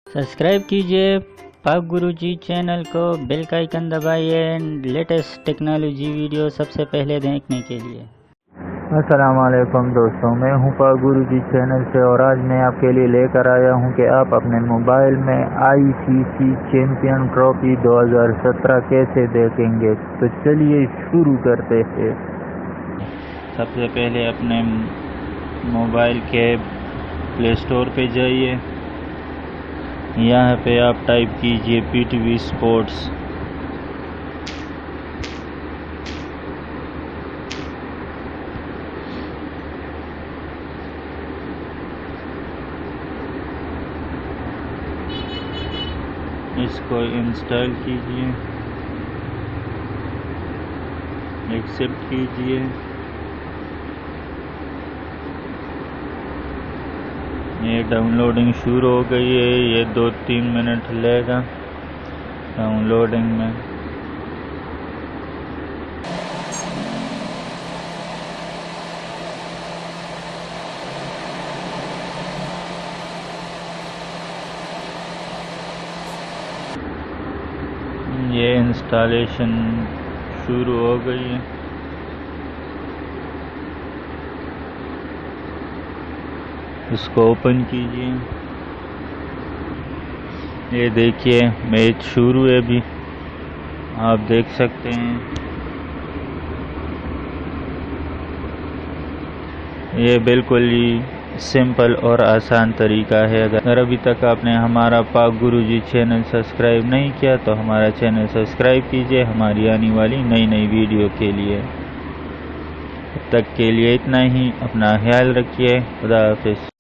Subscribe कीजिए पाक गुरुजी channel को, बेल का आइकन दबाइए लेटेस्ट टेक्नोलॉजी वीडियो सबसे पहले देखने के लिए। अस्सलाम वालेकुम दोस्तों, मैं हूं पाक गुरुजी चैनल से और आज मैं आपके लिए लेकर आया हूं कि आप अपने मोबाइल में ICC चैंपियन ट्रॉफी 2017 कैसे देखेंगे। तो चलिए शुरू करते हैं। सबसे पहले अपने मोबाइल के प्ले स्टोर पे जाइए। यहाँ पे आप टाइप कीजिए PTV स्पोर्ट्स। इसको इंस्टॉल कीजिए, एक्सेप्ट कीजिए। ये डाउनलोडिंग शुरू हो गई है, ये 2-3 मिनट लेगा डाउनलोडिंग में। ये इंस्टॉलेशन शुरू हो गई है। इसको ओपन कीजिए। ये देखिए मैच शुरू है, अभी आप देख सकते हैं। ये बिल्कुल ही सिंपल और आसान तरीका है। अगर अभी तक आपने हमारा पाक गुरुजी चैनल सब्सक्राइब नहीं किया तो हमारा चैनल सब्सक्राइब कीजिए हमारी आने वाली नई वीडियो के लिए। तब तक के लिए इतना ही, अपना ख्याल रखिए। खुदा हाफिज़।